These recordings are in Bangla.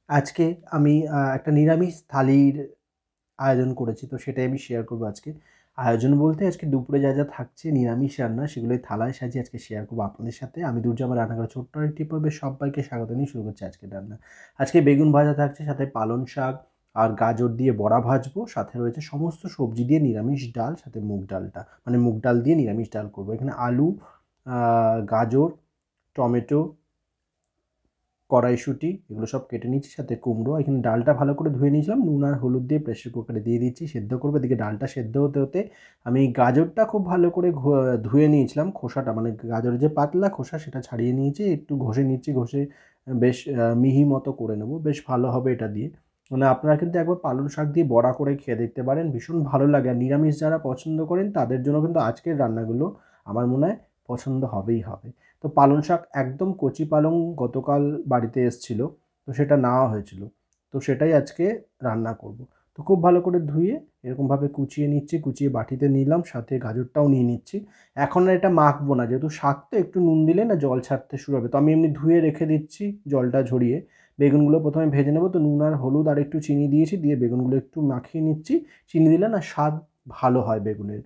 আজকে আমি একটা নিরামিষ থালির আয়োজন করেছি, তো সেটাই আমি শেয়ার করবো আজকে। আয়োজন বলতে আজকে দুপুরে যা থাকছে নিরামিষ রান্না, সেগুলোই থালায় সাজিয়ে আজকে শেয়ার করবো আপনাদের সাথে। আমি দুর্জয় আমার রান্নাঘরে ছোট্ট একটি পর্বে সবাইকে স্বাগত নিয়ে শুরু করছি আজকের রান্না। আজকে বেগুন ভাজা থাকছে, সাথে পালং শাক আর গাজর দিয়ে বড়া ভাজবো, সাথে রয়েছে সমস্ত সবজি দিয়ে নিরামিষ ডাল, সাথে মুগ ডালটা মানে মুগ ডাল দিয়ে নিরামিষ ডাল করবো। এখানে আলু, গাজর, টমেটো, কড়াইশুঁটি এগুলো সব কেটে নিচ্ছি, সাথে কুমড়ো। এখানে ডালটা ভালো করে ধুয়ে নিয়েছিলাম, নুন আর হলুদ দিয়ে প্রেসার কুকারে দিয়ে দিচ্ছি, সেদ্ধ করবো। এদিকে ডালটা সেদ্ধ হতে হতে আমি গাজরটা খুব ভালো করে ধুয়ে নিয়েছিলাম, খোসাটা মানে গাজরের যে পাতলা খোসা সেটা ছাড়িয়ে নিয়েছি, একটু ঘষে নিচ্ছি, ঘষে বেশ মিহি মতো করে নেবো, বেশ ভালো হবে এটা দিয়ে। মানে আপনারা কিন্তু একবার পালং শাক দিয়ে বড়া করে খেয়ে দেখতে পারেন, ভীষণ ভালো লাগে। আর নিরামিষ যারা পছন্দ করেন তাদের জন্য কিন্তু আজকের রান্নাগুলো আমার মনে হয় পছন্দ হবেই হবে। তো পালং শাক একদম কচি পালং গতকাল বাড়িতে এসেছিলো, তো সেটা নেওয়া হয়েছিল, তো সেটাই আজকে রান্না করব। তো খুব ভালো করে ধুয়ে এরকমভাবে কুচিয়ে নিচ্ছি, কুচিয়ে বাটিতে নিলাম, সাথে গাজরটাও নিয়ে নিচ্ছি। এখন আর এটা মাখবো না, যেহেতু শাক তো একটু নুন দিলে না জল ছাড়তে শুরু হবে, তো আমি এমনি ধুয়ে রেখে দিচ্ছি জলটা ঝরিয়ে। বেগুনগুলো প্রথমে ভেজে নেবো, তো নুন আর হলুদ আর একটু চিনি দিয়েছি, দিয়ে বেগুনগুলো একটু মাখিয়ে নিচ্ছি। চিনি দিলে না স্বাদ ভালো হয় বেগুনের,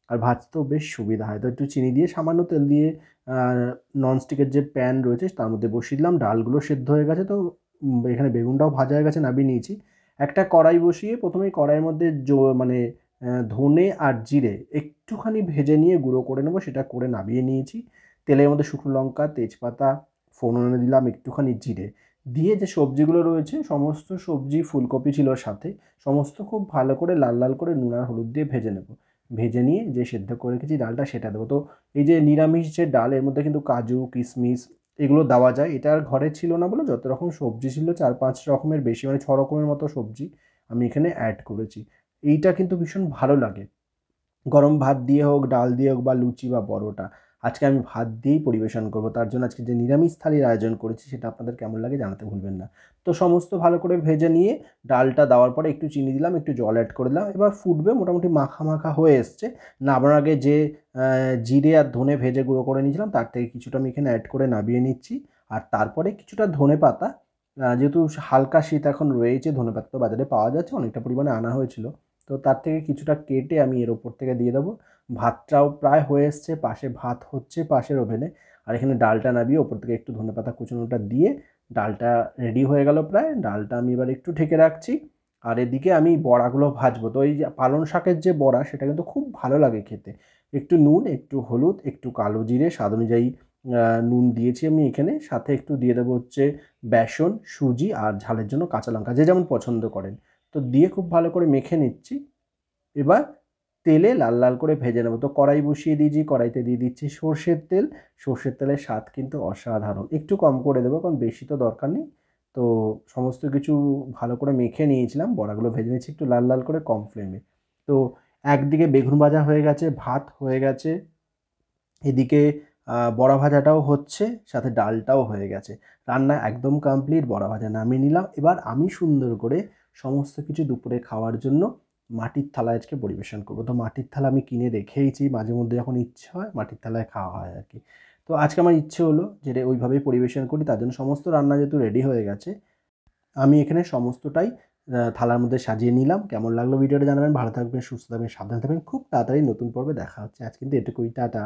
আর ভাজতেও বেশ সুবিধা হয়। তো একটু চিনি দিয়ে সামান্য তেল দিয়ে ননস্টিকের যে প্যান রয়েছে তার মধ্যে বসিয়ে দিলাম। ডালগুলো সেদ্ধ হয়ে গেছে, তো এখানে বেগুনটাও ভাজা হয়ে গেছে, নামিয়ে নিয়েছি। একটা কড়াই বসিয়ে প্রথমেই কড়াইয়ের মধ্যে মানে ধনে আর জিরে একটুখানি ভেজে নিয়ে গুঁড়ো করে নেবো, সেটা করে নামিয়ে নিয়েছি। তেলের মধ্যে শুকনো লঙ্কা, তেজপাতা ফোড়নে দিলাম, একটুখানি জিরে দিয়ে যে সবজিগুলো রয়েছে সমস্ত সবজি, ফুলকপি ছিল সাথে, সমস্ত খুব ভালো করে লাল লাল করে নুন আর হলুদ দিয়ে ভেজে নেব। ভেজে নিয়ে যে সেদ্ধ করে রেখেছি ডালটা সেটা দেবো। তো এই যে নিরামিষ যে ডাল, এর মধ্যে কিন্তু কাজু, কিশমিশ এগুলো দেওয়া যায়। এটা আর ঘরে ছিল না বলে যত রকম সবজি ছিল 4-5 রকমের বেশি, মানে 6 রকমের মতো সবজি আমি এখানে অ্যাড করেছি। এইটা কিন্তু ভীষণ ভালো লাগে, গরম ভাত দিয়ে হোক, ডাল দিয়ে হোক, বা লুচি বা পরোটা। আজকে আমি ভাত দিয়েই পরিবেশন করব, তার জন্য আজকে যে নিরামিষ থালির আয়োজন করেছি সেটা আপনাদের কেমন লাগে জানাতে ভুলবেন না। তো সমস্ত ভালো করে ভেজে নিয়ে ডালটা দেওয়ার পরে একটু চিনি দিলাম, একটু জল অ্যাড করে দিলাম, এবার ফুটবে, মোটামুটি মাখা মাখা হয়ে এসছে। নামার আগে যে জিরে আর ধনে ভেজে গুঁড়ো করে নিয়েছিলাম তার থেকে কিছুটা আমি এখানে অ্যাড করে নামিয়ে নিচ্ছি। আর তারপরে কিছুটা ধনে পাতা, যেহেতু হালকা শীত এখন রয়েছে, ধনে পাতা তো বাজারে পাওয়া যাচ্ছে, অনেকটা পরিমাণে আনা হয়েছিল, তো তার থেকে কিছুটা কেটে আমি এর ওপর থেকে দিয়ে দেবো। ভাতটাও প্রায় হয়ে এসছে, পাশে ভাত হচ্ছে পাশের ওভেনে, আর এখানে ডালটা নামিয়ে ওপর থেকে একটু ধনেপাতা কুচনোটা দিয়ে ডালটা রেডি হয়ে গেল প্রায়। ডালটা আমি এবার একটু ঢেকে রাখছি, আর এদিকে আমি বড়াগুলো ভাজবো। তো এই যে পালং শাকের যে বড়া, সেটা কিন্তু খুব ভালো লাগে খেতে। একটু নুন, একটু হলুদ, একটু কালো জিরে, স্বাদ অনুযায়ী নুন দিয়েছি আমি এখানে, সাথে একটু দিয়ে দেবো হচ্ছে বেসন, সুজি আর ঝালের জন্য কাঁচা লঙ্কা, যে যেমন পছন্দ করেন। তো দিয়ে খুব ভালো করে মেখে নিচ্ছি। এবার তেলে লাল লাল করে ভেজে নেবো। তো কড়াই বসিয়ে দিয়েছি, কড়াইতে দিয়ে দিচ্ছি সর্ষের তেল। সর্ষের তেলের স্বাদ কিন্তু অসাধারণ, একটু কম করে দেবো কারণ বেশি তো দরকার নেই। তো সমস্ত কিছু ভালো করে মেখে নিয়েছিলাম, বড়াগুলো ভেজে নিয়েছি একটু লাল লাল করে কম ফ্লেমে। তো একদিকে বেগুন ভাজা হয়ে গেছে, ভাত হয়ে গেছে, এদিকে বড়া ভাজাটাও হচ্ছে, সাথে ডালটাও হয়ে গেছে। রান্না একদম কমপ্লিট, বড়া ভাজা নামিয়ে নিলাম। এবার আমি সুন্দর করে সমস্ত কিছু দুপুরে খাওয়ার জন্য মাটির থালায় আজকে পরিবেশন করবো। তো মাটির থালা আমি কিনে রেখেইছি, মাঝে মধ্যে যখন ইচ্ছে হয় মাটির থালায় খাওয়া হয় আর কি। তো আজকে আমার ইচ্ছে হলো যে ওইভাবেই পরিবেশন করি, তার জন্য সমস্ত রান্না যেহেতু রেডি হয়ে গেছে, আমি এখানে সমস্তটাই থালার মধ্যে সাজিয়ে নিলাম। কেমন লাগলো ভিডিওটা জানাবেন, ভালো থাকবেন, সুস্থ থাকবেন, সাবধানে থাকবেন। খুব তাড়াতাড়ি নতুন পর্বে দেখা হচ্ছে, আজ কিন্তু এটুকুই, টাটা।